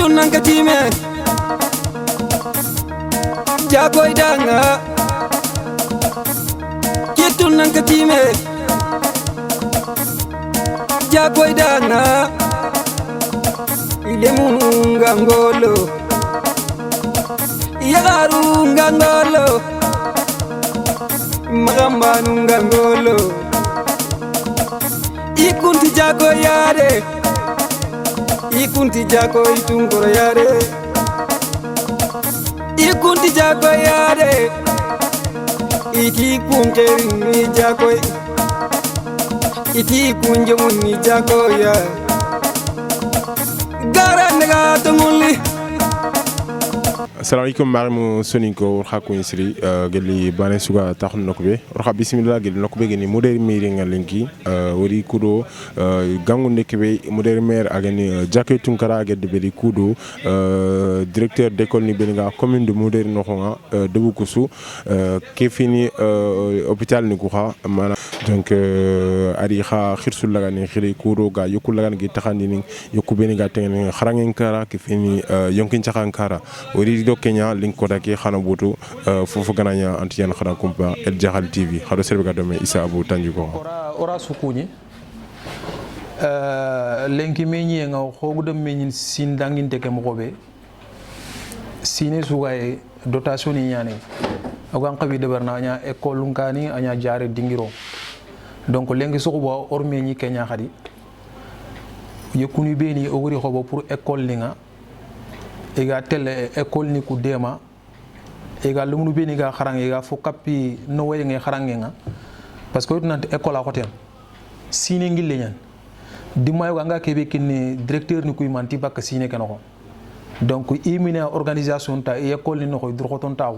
nankatime jagoy danga kitu nankatime jagoy danga ilemunu ngangolo yagaru ngangolo magambanu ngangolo ikunti jago yare ikunti jago itungoro yare ikunti jago yare iki kunkeri ni jago iki kunjemu ni jago ya gara nega tumuli. Assalamualaikum marimu soninko hakuni siri gelli bane suga taxun nokbe roxa bismillah gelli nokbe geni moderi miri ngalenki wori kudo gangu nekbe moderi maire agani Jakay Tunkara gedde beli kudo directeur d'école ni belinga commune de moderi noxonga debu kusu ke fini hôpital ni kuxa mana donc ari xa khirsul lagani khiri kudo ga yokul lagani gi taxandini yokku beninga tengen xarangen kara ke fini yonkin xankara wori do Kenya link kodake xana butu fofu gananya antiyan xana kumpa El Jahal TV xado serbe ga dome Issa Abou Tanji ko ora sukuni lenki meñi nga xogu dem meñin sin danginte ke mogobe sine sugaye dotation ni ñane agan qabi de barnanya école lunkani anya jare dingiro donc lenki suxuba or meñi Kenya xadi yekuni beni o wori xobo pour école linga ega tele école ni ku dema ega lumnu beni ga kharange ega fo kapi no way nge kharange nga parce que nant école a hotel sine ngil ñan dimay wa nga kebe kin directeur ni kuy manti bak sine kenoko donc imine organisation ta école ni no koy dur xoton taw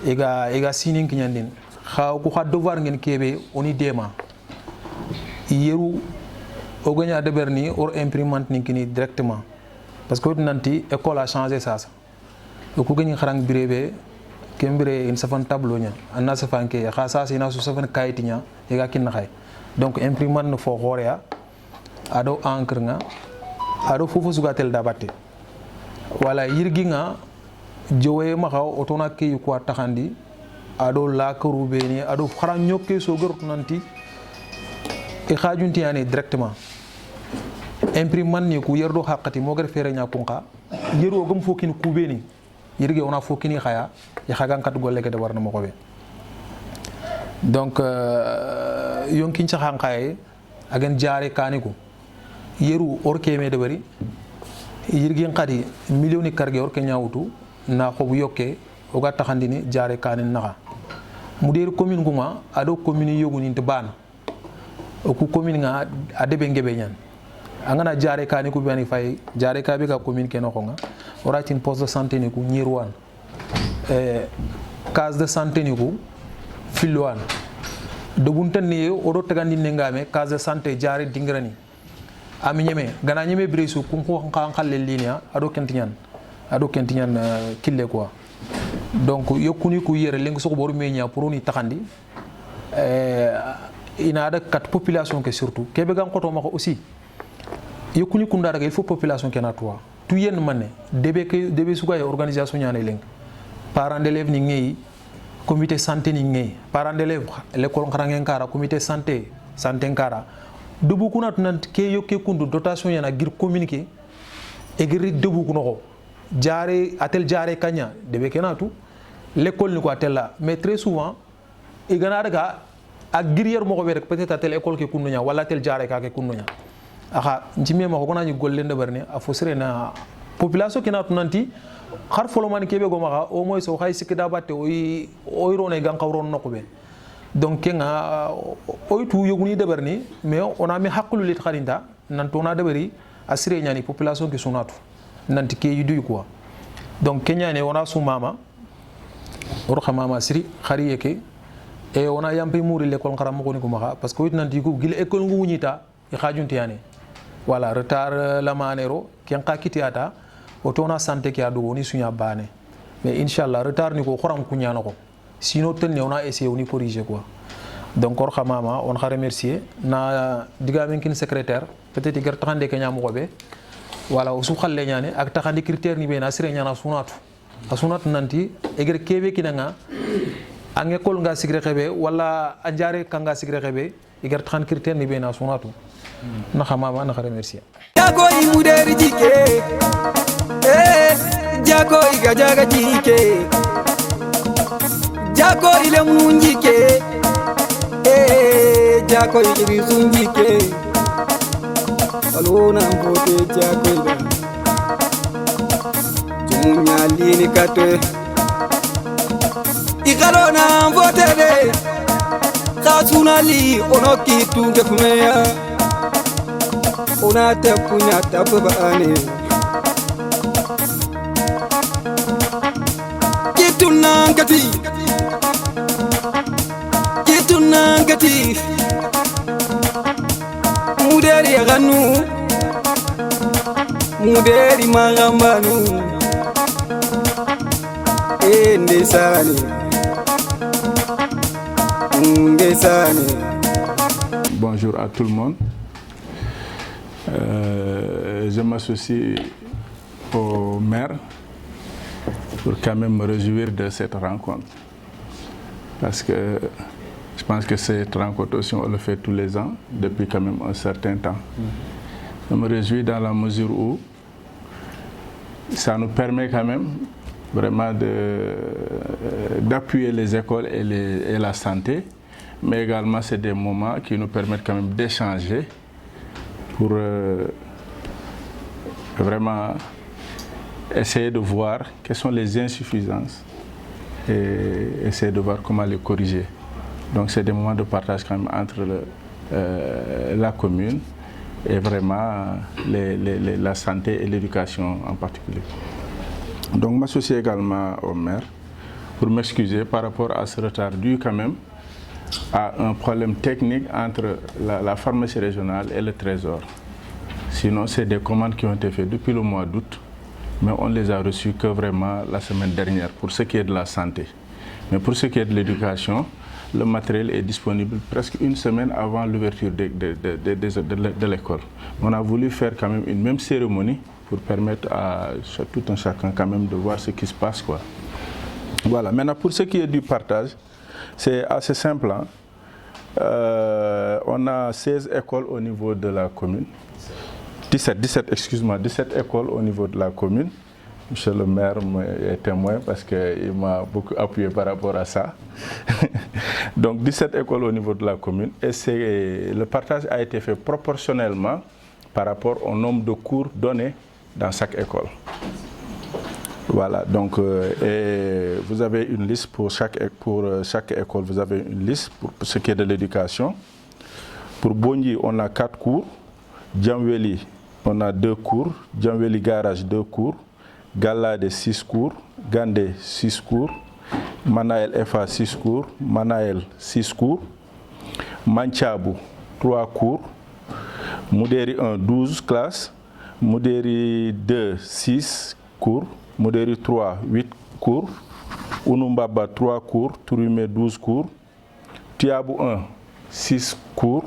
ega sine ngi ñandin xaw ku xa devoir ngeen kebe oni dema yeru o ganya de berni or imprimante ni kini directement parce que nanti école a changé ça ko gagni kharang birebe kembire une safan tableau nya anna safan ke khasa sina su safan kayiti nya e ga kin khay donc imprimante no fo horea ado encre nga ado fofu suga tel dabate wala yirgi nga jowe ma xaw otona ke yu ko taxandi ado la karu beni ado kharang nyokke so gorut nanti e khajunti yani directement imprimante ni ku yerdo haqqati mo gar fere nya kunqa yero gum fokin kubeni yirge ona fokini khaya ya khagan kat golle ke de warna mo ko be donc yonkin ci xanqaye agen jaare kaniku yeru or keme de bari yirge qadi millioni karge or ke nyawutu na xobu yokke o ga taxandini jaare kanin naxa mudir commune guma ado commune yoguni te ban o ku commune nga adebe ngebe ñan angana jare kani ku bani fay jare ka be ka commune ke no xonga oratin poste de santé ni ku ñirwan case de santé ni ku filwan do buntan ni o do tagandi ne ngame case de santé jare dingrani ami ñeme gana ñeme bresu ku ko xalle linia ado kentiñan kille quoi donc yokuni ku yere leng so ko boru meña pour ni taxandi ina da kat population ke surtout kebe gan koto mako aussi yokuni kunda daga il faut population kena toi tu yen mané debe suga organisation ñane leng parents d'élèves ni ngey comité santé ni ngey parents d'élèves l'école kharangen kara comité santé kara debu kuna tunan ke yokke kundu dotation yana gir communiquer e gir debu kuno ko jare atel jare kanya debe kenatu l'école ni ko atella mais très souvent e gana daga ak girier moko be rek peut-être atel école ke kundunya wala atel jare ka ke kundunya aha njime ma ko na ni golle ndebarne a fosire na population kina tunanti khar folo man kebe go ma o moy so khay sikida batte o rone gan qawron nokobe donc kenga oy tu yoguni debarni mais on a mi hakulu lit kharinda nan to na debari asire nyani population ki sunatu nanti ke yudu quoi donc kenya ne ona su mama or khamama siri khariye ke e ona yampi muri l'école ngaram ko ni ko ma parce que wit nanti ko gile école ngu wunyita e khajunti yani voilà retard la manero ken qakitiata otona santé ki adu woni sunya bane mais inchallah retard ni ko khoram kunya nako sinon tenni on a essayé on y corriger quoi donc or khamama on xa remercier na diga men kin secrétaire peut-être gar taxande ke ñam ko be wala o su khalle nyane ak taxandi critère ni be na sire nyana sunatu asunat nanti egere kebe kinanga an école nga sigre xebe wala a jare kanga sigre xebe eger taxan critère ni be na sunatu na xama ma na remercier jago i muderi jike jago i gajaga jike jago i le munjike jago i risunjike alona mbote jago i jumunyalini katwe ikalona mbote de kasunali onoki tunge kumeya ona te punya tabane kitunangati muderi ganu muderi magambanu ndesani Bonjour à tout le monde. Je m'associe au maire pour quand même me réjouir de cette rencontre. Parce que je pense que cette rencontre aussi, on le fait tous les ans, depuis quand même un certain temps. Je me réjouis dans la mesure où ça nous permet quand même vraiment d'appuyer les écoles et la santé, mais également c'est des moments qui nous permettent quand même d'échanger pour vraiment essayer de voir quelles sont les insuffisances et essayer de voir comment les corriger. Donc c'est des moments de partage quand même entre la commune et vraiment la santé et l'éducation en particulier. Donc m'associer également au maire pour m'excuser par rapport à ce retard dû quand même à un problème technique entre la pharmacie régionale et le trésor. Sinon, c'est des commandes qui ont été faites depuis le mois d'août, mais on les a reçues que vraiment la semaine dernière pour ce qui est de la santé. Mais pour ce qui est de l'éducation, le matériel est disponible presque une semaine avant l'ouverture de l'école. On a voulu faire quand même une même cérémonie pour permettre à tout un chacun quand même de voir ce qui se passe, quoi. Voilà, maintenant pour ce qui est du partage, c'est assez simple. Hein? On a 16 écoles au niveau de la commune. 17 écoles au niveau de la commune. Monsieur le maire est témoin parce qu'il m'a beaucoup appuyé par rapport à ça. Donc 17 écoles au niveau de la commune. Et le partage a été fait proportionnellement par rapport au nombre de cours donnés dans chaque école. Voilà, donc et vous avez une liste pour chaque école, vous avez une liste pour ce qui est de l'éducation. Pour Bongi, on a 4 cours. Djamweli, on a 2 cours. Djamweli Garage, 2 cours. Galade, 6 cours. Gande, 6 cours. Manael FA, 6 cours. Manael, 6 cours. Manchabu, 3 cours. Mouderi 1, 12 classes. Mouderi 2, 6 cours. Mouderi 3, 8 cours. Unumbaba, 3 cours. Tourimé, 12 cours. Tiabou 1, 6 cours.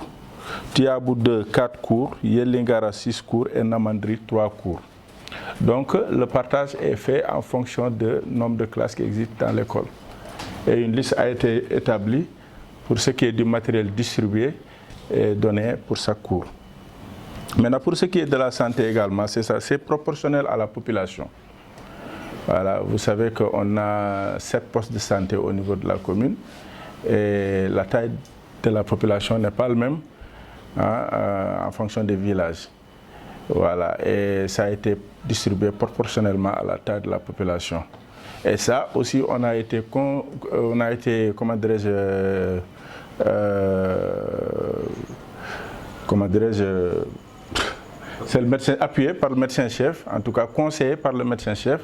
Tiabou 2, 4 cours. Yelingara, 6 cours. Et Namandri, 3 cours. Donc, le partage est fait en fonction du nombre de classes qui existent dans l'école. Et une liste a été établie pour ce qui est du matériel distribué et donné pour chaque cours. Maintenant, pour ce qui est de la santé également, c'est ça, c'est proportionnel à la population. Voilà, vous savez qu'on a 7 postes de santé au niveau de la commune et la taille de la population n'est pas la même en fonction des villages. Voilà, et ça a été distribué proportionnellement à la taille de la population. Et ça aussi, on a été comment dirais-je, c'est le médecin appuyé par le médecin-chef, en tout cas conseillé par le médecin-chef,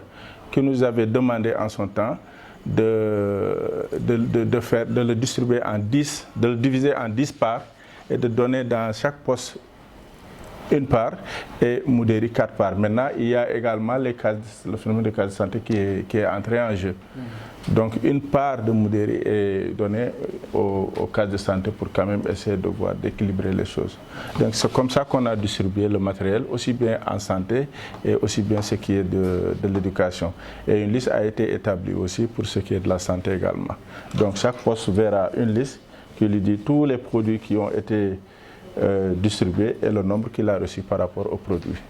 qui nous avait demandé en son temps de le distribuer en 10, de le diviser en 10 parts et de donner dans chaque poste 1 part et Moudéri 4 parts. Maintenant, il y a également le phénomène de case de santé qui est entré en jeu. Donc, 1 part de Moudéri est donnée aux cases de santé pour quand même essayer de voir, d'équilibrer les choses. Donc, c'est comme ça qu'on a distribué le matériel, aussi bien en santé et aussi bien ce qui est de l'éducation. Et une liste a été établie aussi pour ce qui est de la santé également. Donc, chaque poste verra une liste qui lui dit tous les produits qui ont été distribués et le nombre qu'il a reçu par rapport aux produits.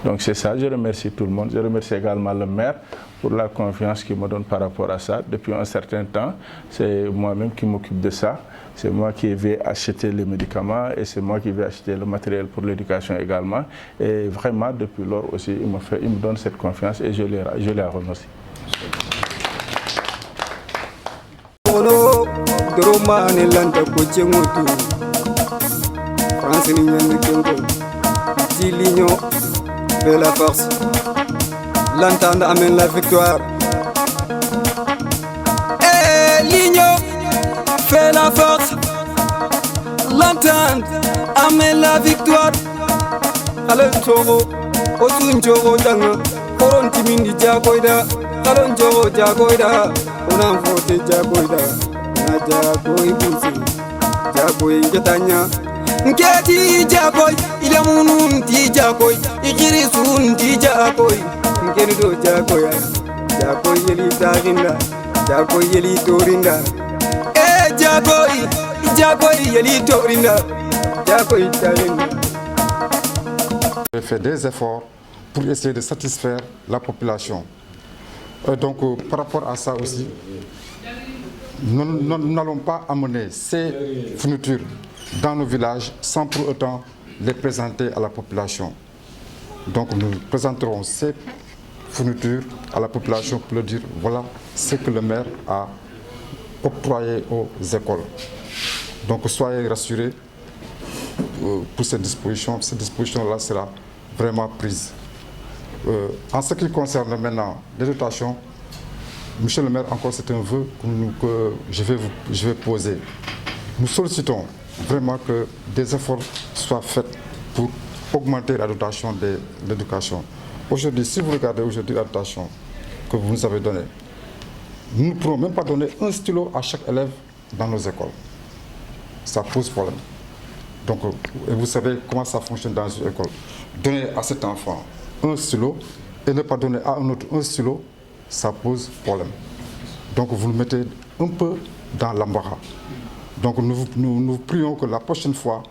Donc c'est ça, je remercie tout le monde. Je remercie également le maire pour la confiance qu'il me donne par rapport à ça. Depuis un certain temps, c'est moi-même qui m'occupe de ça. C'est moi qui vais acheter les médicaments et c'est moi qui vais acheter le matériel pour l'éducation également. Et vraiment, depuis lors aussi, il me donne cette confiance et je les remercie. Fait la force, l'entente amène la victoire. Eh, l'union fait la force, l'entente amène la victoire. Alon choro, otun choro janga, koron timindi jagoida, alon choro jagoida, onan fote jagoida, na jagoi bunsi, jagoi jatanya. Nketi jagoy, ila munun ti jagoy, ikirisun ti jagoy. Nkeni do jagoya, jagoy yeli taginda, jagoy yeli torinda. Jagoy yeli torinda, jagoy taginda. J'ai fait des efforts pour essayer de satisfaire la population. Donc par rapport à ça aussi, nous n'allons pas amener ces fournitures dans nos villages sans pour autant les présenter à la population. Donc nous présenterons ces fournitures à la population pour leur dire voilà ce que le maire a octroyé aux écoles. Donc soyez rassurés pour cette disposition. Cette disposition-là sera vraiment prise. En ce qui concerne maintenant les dotations, Monsieur le maire, encore c'est un vœu que je vais poser. Nous sollicitons vraiment que des efforts soient faits pour augmenter la dotation de l'éducation. Aujourd'hui, si vous regardez aujourd'hui la dotation que vous nous avez donnée, nous ne pourrons même pas donner un stylo à chaque élève dans nos écoles. Ça pose problème. Donc, et vous savez comment ça fonctionne dans une école. Donner à cet enfant un stylo et ne pas donner à un autre un stylo, ça pose problème. Donc vous le mettez un peu dans l'embarras. Donc nous prions que la prochaine fois.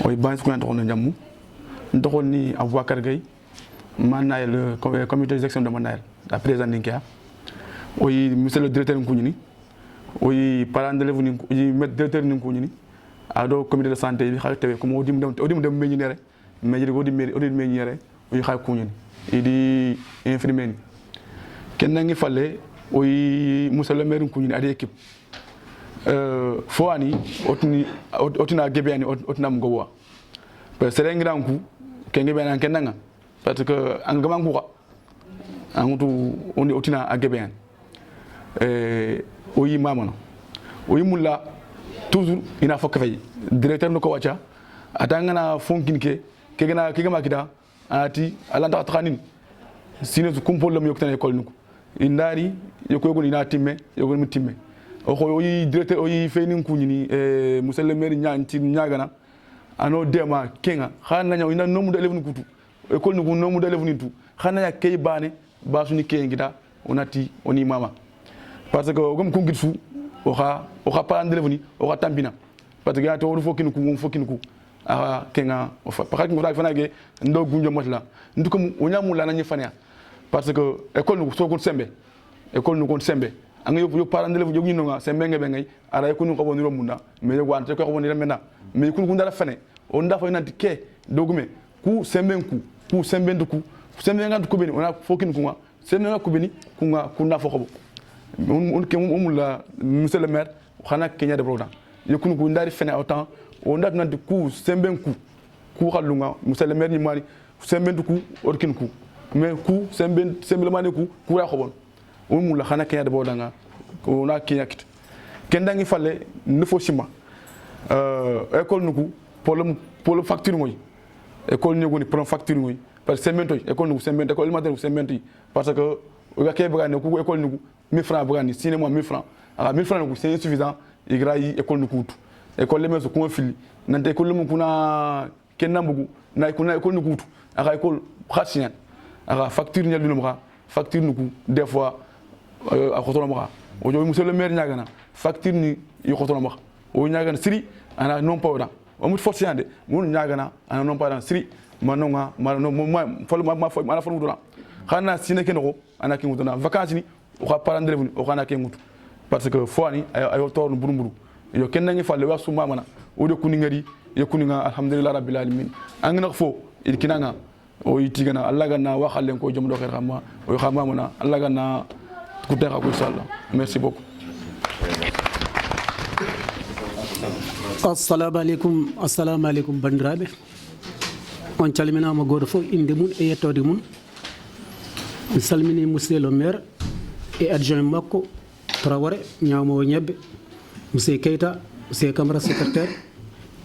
Oui, ben, ce qu'on a dit, nous avons envoyé Kargay, le comité de gestion de Manaël, la présidente d'Inkia. Oui, monsieur le directeur Nkounini. Oui, parent de l'élève, oui, directeur Nkounini. Alors, comité de santé, il y a comme on dit, mais il y a il dit infirmier. Quand il fallait, oui, monsieur le maire Nkounini a des équipes. Foani, otina gebeani, otina mgowa. Parce que c'est un grand coup, quand il y a un kenanga. Parce que un grand coup, on est otina à gebeani. Oui, maman. Oui, moula, toujours, il a fait que directeur de Kowacha, atangana fonkinke, kegana ati, alanda tranin. Sinon, tu comprends le mieux que tu as école. Indari, yoko ina timme, yoko timme. Oyi directeur oyi feni kunini monsieur le maire nyanti nyagana ano dema kenga xana nyaw ina nomu de élève kutu école nu nomu de élève nitu xana ya kay bané ba suni kengita onati oni mama parce que comme ko ngitsu oxa parent de élève ni oxa tampina parce que ya to fokinu ku a kenga ofa parce que ngora fanage ndo gunjo motla nduko onyamu la nanye fania parce que école nu so ko sembe anga yo parent de l'élève jogi nonga sembe ngebe ara ko nu ko woni romunda mais yo wante ko woni remena mais ku ndara fane on da fa nanti ke dogume ku sembe sembe ngandu ko beni ona fokin kunga sembe ngako beni kunga kunna foko on ke la monsieur le maire xana kenya de programme yo ku ndari fane autant on da nanti ku sembe ku xalunga monsieur le maire ni mari sembe ku orkin ku mais ku sembe le mani ku ra xobon on la xana kenya de bodanga on a kenya kit kenda ngi falle ne fo sima école nuku pour le facture moy école ni prend facture oui parce que semaine école nous semaine école élémentaire semaine parce que o ga ke bagane ko école nous 1000 francs bagane cinéma 1000 francs alors 1000 francs c'est insuffisant il grayi école nous coûte école les mêmes ko fili nante école mu kuna kenna bugu na école nous coûte aga école khatien aga facture ni lu mra facture nous des fois a khotono mra o jo monsieur le maire ñagana facture ni yi khotono mra o ñagana siri ana non pas o mu force yande mu ñagana ana non pas siri manonga mano ma fol ma fo mana fo mudona xana sine ken ko ana ke mudona vacances ni o xa parandre venu o xana ke mutu parce que fo ani ay tor buru buru yo ken nangi falle wa suma mana o de kuni ngari ye kuni nga alhamdulillah rabbil alamin angina fo il kinanga o yitigana allah ganna wa xalen ko jom do xer xama o xama mona allah ganna ku texa ko inshallah merci beaucoup. assalamu alaikum bandiraɓe on calminama goto fof inde mum e yettode mum mi salmini monsieur le maire et adjoint makko Traoré ñamowo ñebbe monsieur Keita monsieur Camara secrétaire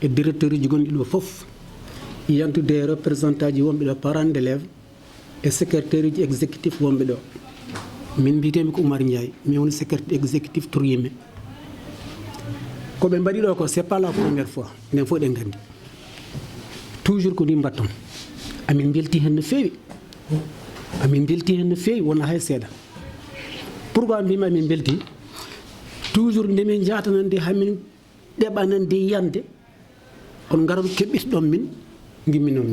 et directeur uji gonɗi ɗo fof yantude représentant ji wonɓe ɗo parents d'élèves et secrétaire uji exécutif wonɓe ɗo min mbitemi ko Oumar Ndiaye mi woni secrétaire exécutif Touryimme koɓe mbaɗi ɗo ko c'est pas la première fois nden fof ɗen gandi toujours ko ni mbatton amin belti hen no feewi wona hay seeɗa pourquoi mbimi amin belti toujours nde min jatanande hamin ɗeɓanande yande on garon keɓɓitɗon min gimminon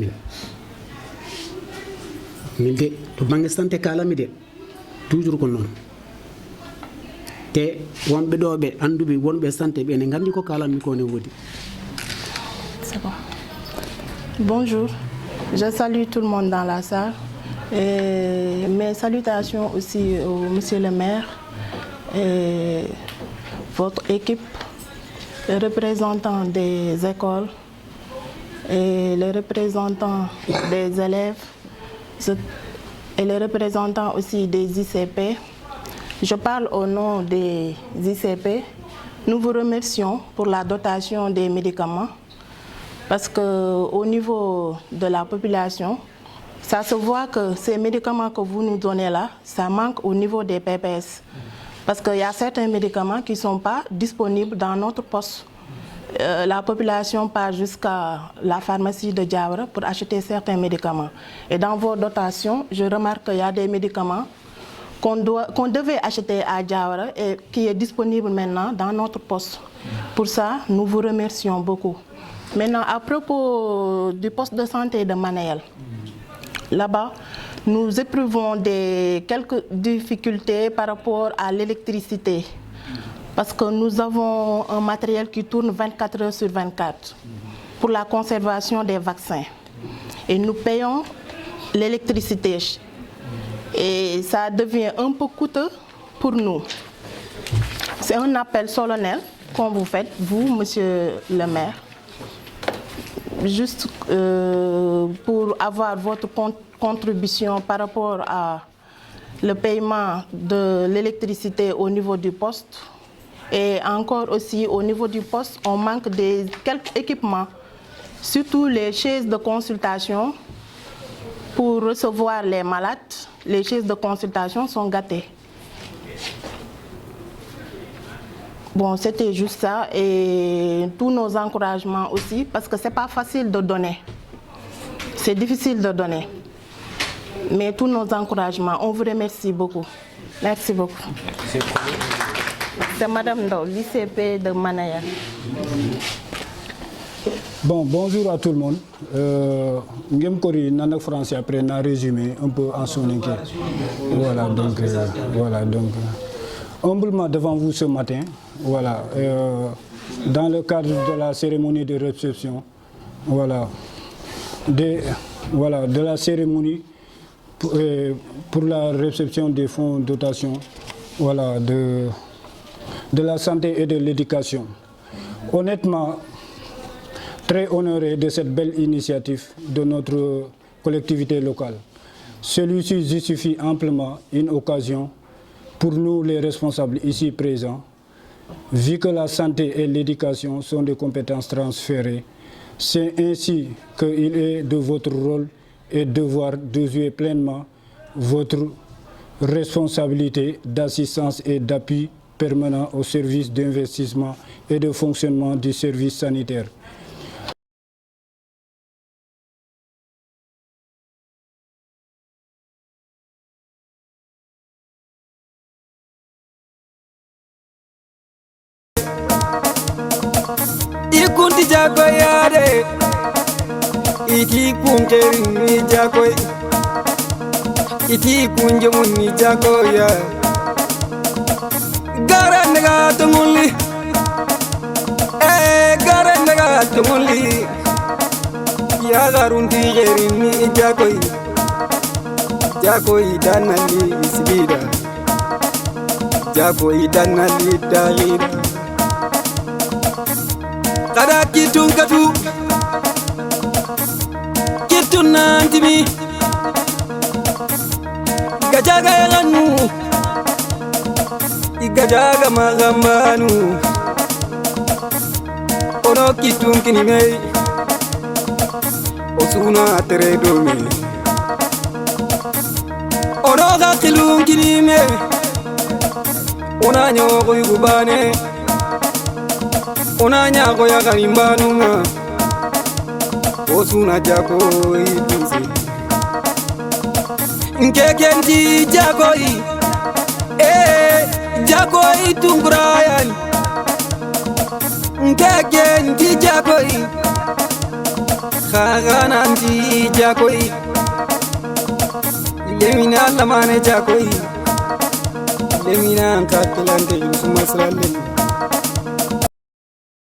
min de to banggue santé kalami de toujours ko noon te wonɓe ɗo ɓe anduɓe wonɓe santé ɓe ene gandi ko kalanmi ko ne woodi. C'est bon. Bonjour, je salue tout le monde dans la salle. Et mes salutations aussi au monsieur le maire et votre équipe, les représentants des écoles et les représentants des élèves et les représentants aussi des ICP. Je parle au nom des ICP. Nous vous remercions pour la dotation des médicaments parce qu'au niveau de la population, ça se voit que ces médicaments que vous nous donnez là, ça manque au niveau des PPS. Parce qu'il y a certains médicaments qui ne sont pas disponibles dans notre poste. La population part jusqu'à la pharmacie de Diawara pour acheter certains médicaments. Et dans vos dotations, je remarque qu'il y a des médicaments qu'on devait acheter à Diawara et qui est disponible maintenant dans notre poste. Pour ça, nous vous remercions beaucoup. Maintenant, à propos du poste de santé de Manayel, là-bas, nous éprouvons quelques difficultés par rapport à l'électricité. Parce que nous avons un matériel qui tourne 24 heures sur 24 pour la conservation des vaccins. Et nous payons l'électricité. Et ça devient un peu coûteux pour nous. C'est un appel solennel qu'on vous fait, vous, monsieur le maire, juste pour avoir votre contribution par rapport à le paiement de l'électricité au niveau du poste. Et encore aussi au niveau du poste, on manque de quelques équipements, surtout les chaises de consultation pour recevoir les malades. Les chaises de consultation sont gâtées. Bon, c'était juste ça et tous nos encouragements aussi parce que c'est pas facile de donner. C'est difficile de donner. Mais tous nos encouragements, on vous remercie beaucoup. Merci beaucoup. C'est Madame Ndao, l'ICP de Manayel. Bon, bonjour à tout le monde. Ngem Kori, Nanak français après n'a résumé un peu en son inquiet. Voilà donc, humblement devant vous ce matin, voilà, dans le cadre de la cérémonie de réception, de la cérémonie pour la réception des fonds de dotation, voilà, de la santé et de l'éducation. Honnêtement, très honoré de cette belle initiative de notre collectivité locale. Celui-ci justifie amplement une occasion pour nous les responsables ici présents, vu que la santé et l'éducation sont des compétences transférées, C'est ainsi qu'il est de votre rôle et devoir de jouer pleinement votre responsabilité d'assistance et d'appui permanent au service d'investissement et de fonctionnement du service sanitaire. Ikunti jakoy yade Iki kunkeri ni jakoy Iki kunje munni jakoy ya Garan daga tumuli Garan daga tumuli Ya garunti geri ni jakoy Jakoy danali isbida Jakoy danali dagira Kada kitun katu Kitun nantimi Gajaga yanganu Igajaga magambanu Ono kitun kinimei Osuna teredomi Ono kakilun kinimei Ona nyoko yugubane Ona nyako ya karimbanunga Osuna jako itunze Nkekenti jako jako itungurayan Nkekenti jako Khagananti jako Lemina lamane jako Lemina katilante yusumasralem